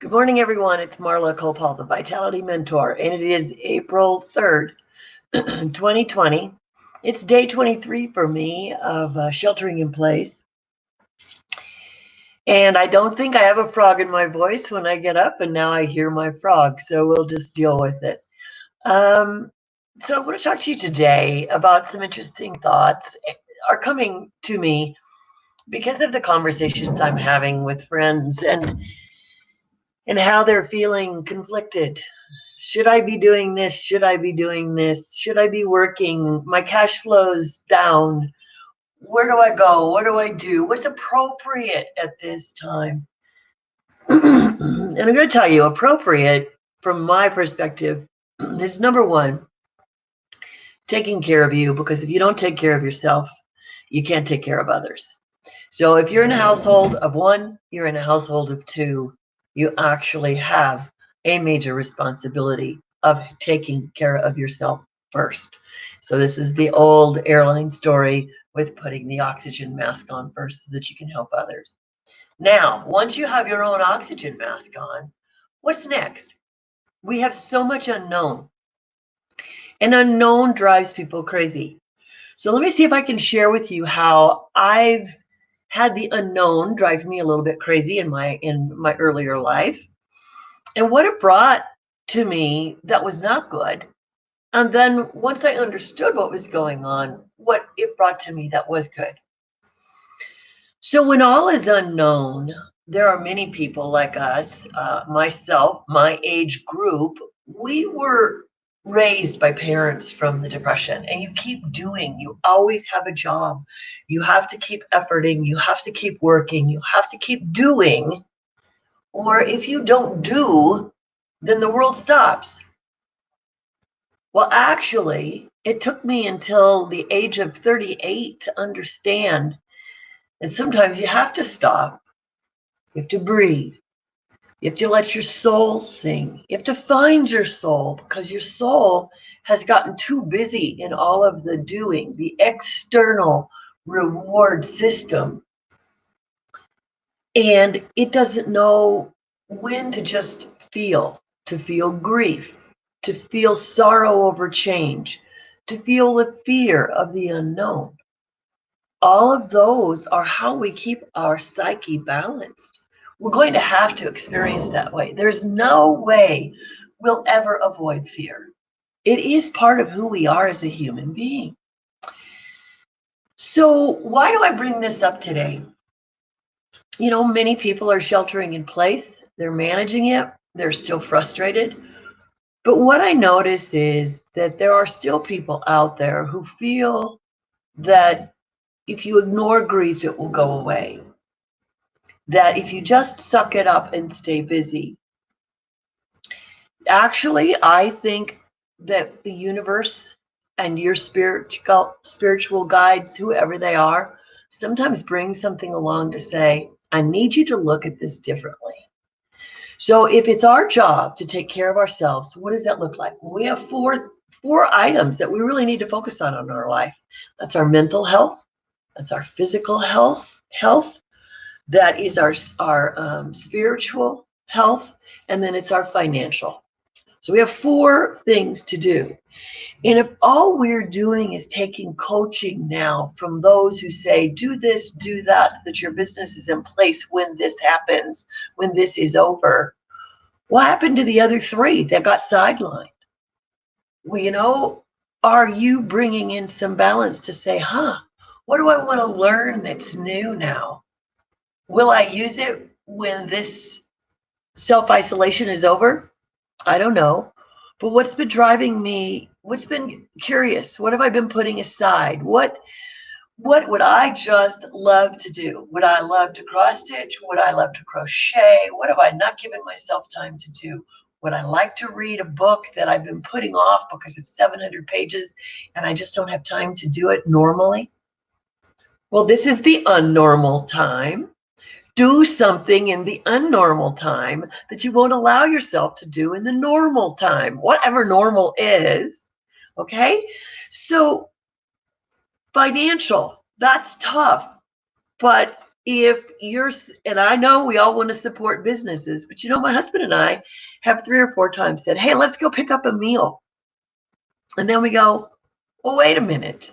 Good morning, everyone. It's Marla Copal, the Vitality Mentor, and it is April 3rd, 2020. It's day 23 for me of sheltering in place. And I don't think I have a frog in my voice when I get up, and now I hear my frog, so we'll just deal with it. So I want to talk to you today about some interesting thoughts are coming to me because of the conversations I'm having with friends and how they're feeling conflicted. Should I be doing this? Should I be doing this? Should I be working? My cash flow's down. Where do I go? What do I do? What's appropriate at this time? And I'm going to tell you, appropriate from my perspective is number one, taking care of you, because if you don't take care of yourself, you can't take care of others. So if you're in a household of one, you're in a household of two, you actually have a major responsibility of taking care of yourself first. So this is the old airline story with putting the oxygen mask on first so that you can help others. Now, once you have your own oxygen mask on, what's next? We have so much unknown. And unknown drives people crazy. So let me see if I can share with you how I've had the unknown drive me a little bit crazy in my earlier life, and what it brought to me that was not good. And then once I understood what was going on, what it brought to me that was good. So when all is unknown, there are many people like us, myself, my age group, we were raised by parents from the Depression, and you keep doing, you always have a job. You have to keep efforting, you have to keep working, you have to keep doing, or if you don't do, then the world stops. Well, actually, it took me until the age of 38 to understand that sometimes you have to stop. You have to breathe. You have to let your soul sing. You have to find your soul, because your soul has gotten too busy in all of the doing, the external reward system. And it doesn't know when to just to feel grief, to feel sorrow over change, to feel the fear of the unknown. All of those are how we keep our psyche balanced. We're going to have to experience that way. There's no way we'll ever avoid fear. It is part of who we are as a human being. So why do I bring this up today? You know, many people are sheltering in place. They're managing it. They're still frustrated. But what I notice is that there are still people out there who feel that if you ignore grief, it will go away. That if you just suck it up and stay busy. Actually, I think that the universe and your spiritual guides, whoever they are, sometimes bring something along to say, I need you to look at this differently. So if it's our job to take care of ourselves, what does that look like? Well, we have four items that we really need to focus on in our life. That's our mental health. That's our physical health. That is our spiritual health, and then it's our financial. So we have four things to do. And if all we're doing is taking coaching now from those who say, do this, do that, so that your business is in place when this happens, when this is over, what happened to the other three that got sidelined? Well, you know, are you bringing in some balance to say, what do I want to learn that's new now? Will I use it when this self-isolation is over? I don't know. But what's been driving me? What's been curious? What have I been putting aside? What would I just love to do? Would I love to cross stitch? Would I love to crochet? What have I not given myself time to do? Would I like to read a book that I've been putting off because it's 700 pages and I just don't have time to do it normally? Well, this is the unnormal time. Do something in the unnormal time that you won't allow yourself to do in the normal time, whatever normal is. Okay? So financial, that's tough, but if you're, and I know we all want to support businesses, but my husband and I have 3 or 4 times said, hey, let's go pick up a meal. And then we go, well, wait a minute.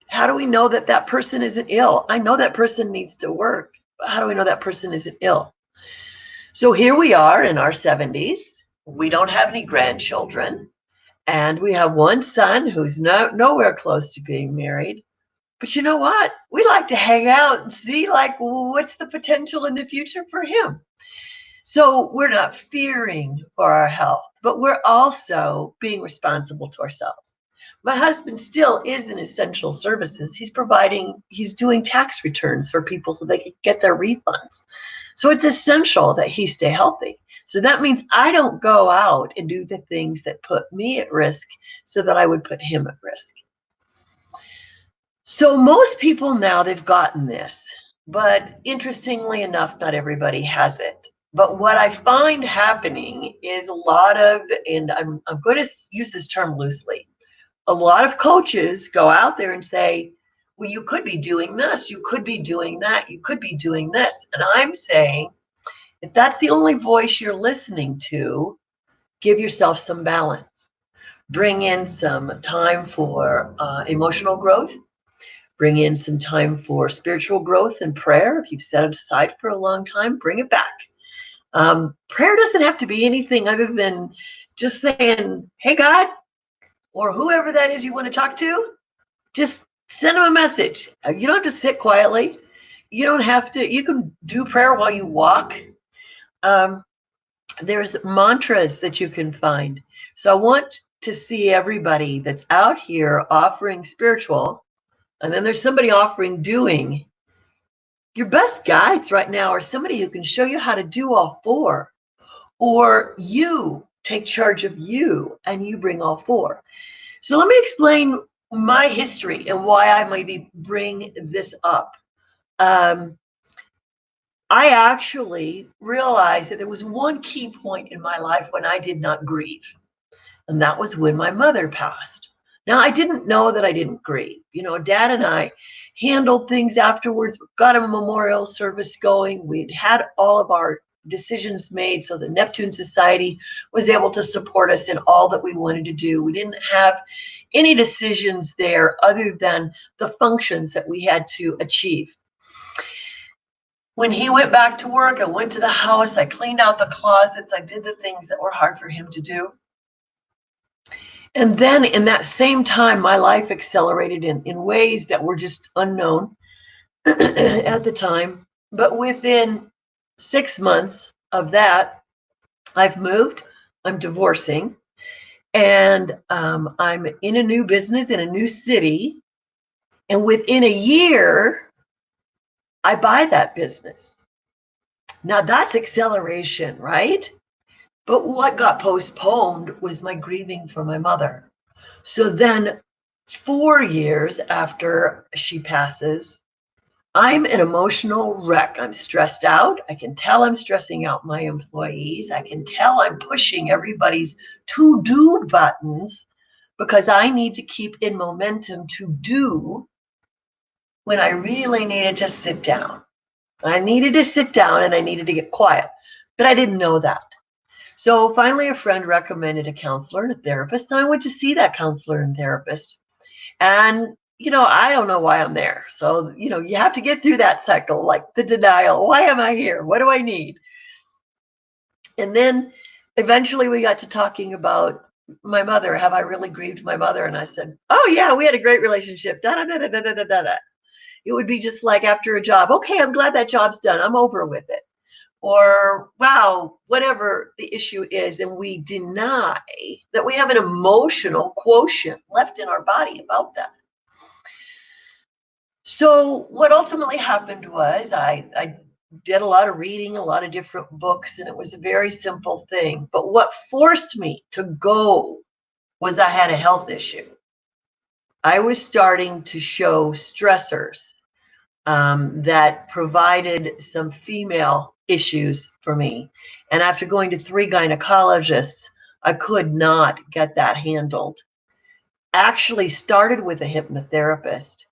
How do we know that that person isn't ill? I know that person needs to work, but how do we know that person isn't ill? So here we are in our 70s. We don't have any grandchildren. And we have one son who's nowhere close to being married. But you know what? We like to hang out and see, like, what's the potential in the future for him. So we're not fearing for our health, but we're also being responsible to ourselves. My husband still is in essential services. He's doing tax returns for people so they can get their refunds. So it's essential that he stay healthy. So that means I don't go out and do the things that put me at risk so that I would put him at risk. So most people now, they've gotten this, but interestingly enough, not everybody has it. But what I find happening is a lot of, and I'm going to use this term loosely, a lot of coaches go out there and say, well, you could be doing this, you could be doing that, you could be doing this. And I'm saying, if that's the only voice you're listening to, give yourself some balance. Bring in some time for emotional growth. Bring in some time for spiritual growth and prayer. If you've set it aside for a long time, bring it back. Prayer doesn't have to be anything other than just saying, hey, God, or whoever that is you want to talk to, just send them a message. You don't have to sit quietly. You don't have to, you can do prayer while you walk. There's mantras that you can find. So I want to see everybody that's out here offering spiritual, and then there's somebody offering doing. Your best guides right now are somebody who can show you how to do all 4, or you take charge of you and you bring all 4. So let me explain my history and why I maybe bring this up. I actually realized that there was one key point in my life when I did not grieve, and that was when my mother passed. Now, I didn't know that I didn't grieve. Dad and I handled things afterwards, got a memorial service going. We'd had all of our decisions made, so the Neptune Society was able to support us in all that we wanted to do. We didn't have any decisions there other than the functions that we had to achieve. When he went back to work, I went to the house, I cleaned out the closets, I did the things that were hard for him to do. And then in that same time, my life accelerated in ways that were just unknown at the time. But within 6 months of that, I've moved, I'm divorcing, and I'm in a new business in a new city. And within a year, I buy that business. Now that's acceleration, right? But what got postponed was my grieving for my mother. So then 4 years after she passes, I'm an emotional wreck. I'm stressed out. I can tell I'm stressing out my employees. I can tell I'm pushing everybody's to-do buttons because I need to keep in momentum to do when I really needed to sit down. I needed to sit down and I needed to get quiet, but I didn't know that. So finally, a friend recommended a counselor and a therapist, and I went to see that counselor and therapist. And, I don't know why I'm there. So, you have to get through that cycle, like the denial. Why am I here? What do I need? And then eventually we got to talking about my mother. Have I really grieved my mother? And I said, oh, yeah, we had a great relationship. Da, da, da, da, da, da, da, da. It would be just like after a job. Okay, I'm glad that job's done. I'm over with it. Or, wow, whatever the issue is. And we deny that we have an emotional quotient left in our body about that. So what ultimately happened was I did a lot of reading, a lot of different books, and it was a very simple thing. But what forced me to go was I had a health issue. I was starting to show stressors that provided some female issues for me. And after going to 3 gynecologists, I could not get that handled. Actually started with a hypnotherapist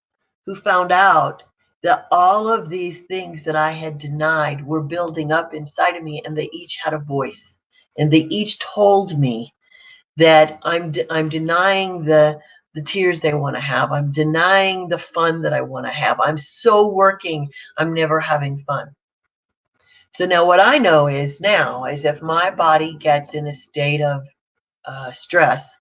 who found out that all of these things that I had denied were building up inside of me, and they each had a voice, and they each told me that I'm denying the tears they want to have. I'm denying the fun that I want to have. I'm so working, I'm never having fun. So now what I know is now is if my body gets in a state of stress,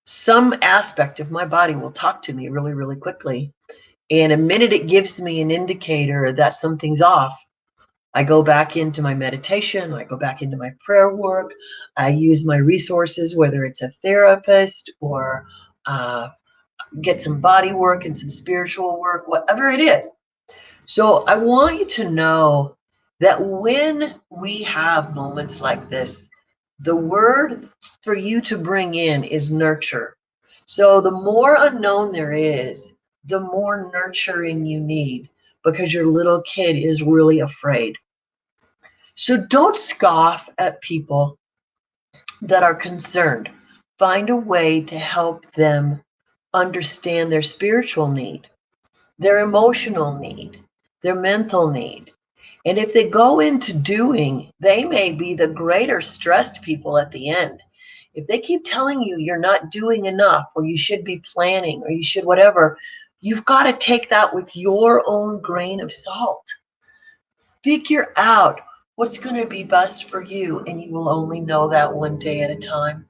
some aspect of my body will talk to me really, really quickly. And a minute it gives me an indicator that something's off, I go back into my meditation, I go back into my prayer work, I use my resources, whether it's a therapist or uh, get some body work and some spiritual work, whatever it is. So I want you to know that when we have moments like this, the word for you to bring in is nurture. So the more unknown there is, the more nurturing you need, because your little kid is really afraid. So don't scoff at people that are concerned. Find a way to help them understand their spiritual need, their emotional need, their mental need. And if they go into doing, they may be the greater stressed people at the end. If they keep telling you you're not doing enough, or you should be planning, or you should whatever, you've got to take that with your own grain of salt. Figure out what's going to be best for you, and you will only know that one day at a time.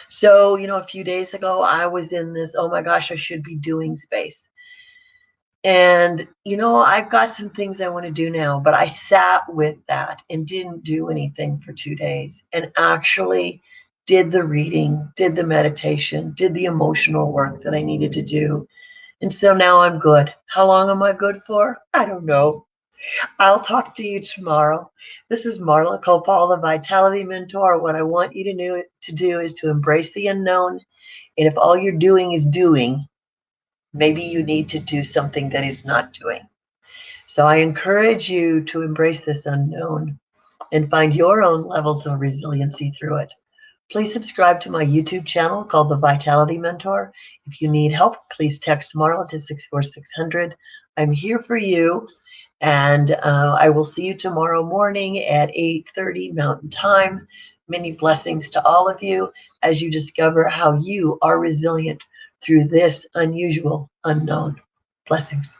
So, a few days ago, I was in this, oh my gosh, I should be doing space. And, I've got some things I want to do now, but I sat with that and didn't do anything for 2 days, and actually did the reading, did the meditation, did the emotional work that I needed to do. And so now I'm good. How long am I good for? I don't know. I'll talk to you tomorrow. This is Marla Copal, the Vitality Mentor. What I want you to do is to embrace the unknown. And if all you're doing is doing, maybe you need to do something that is not doing. So I encourage you to embrace this unknown and find your own levels of resiliency through it. Please subscribe to my YouTube channel called The Vitality Mentor. If you need help, please text Marla to 64600. I'm here for you. And I will see you tomorrow morning at 8:30 Mountain Time. Many blessings to all of you as you discover how you are resilient through this unusual unknown. Blessings.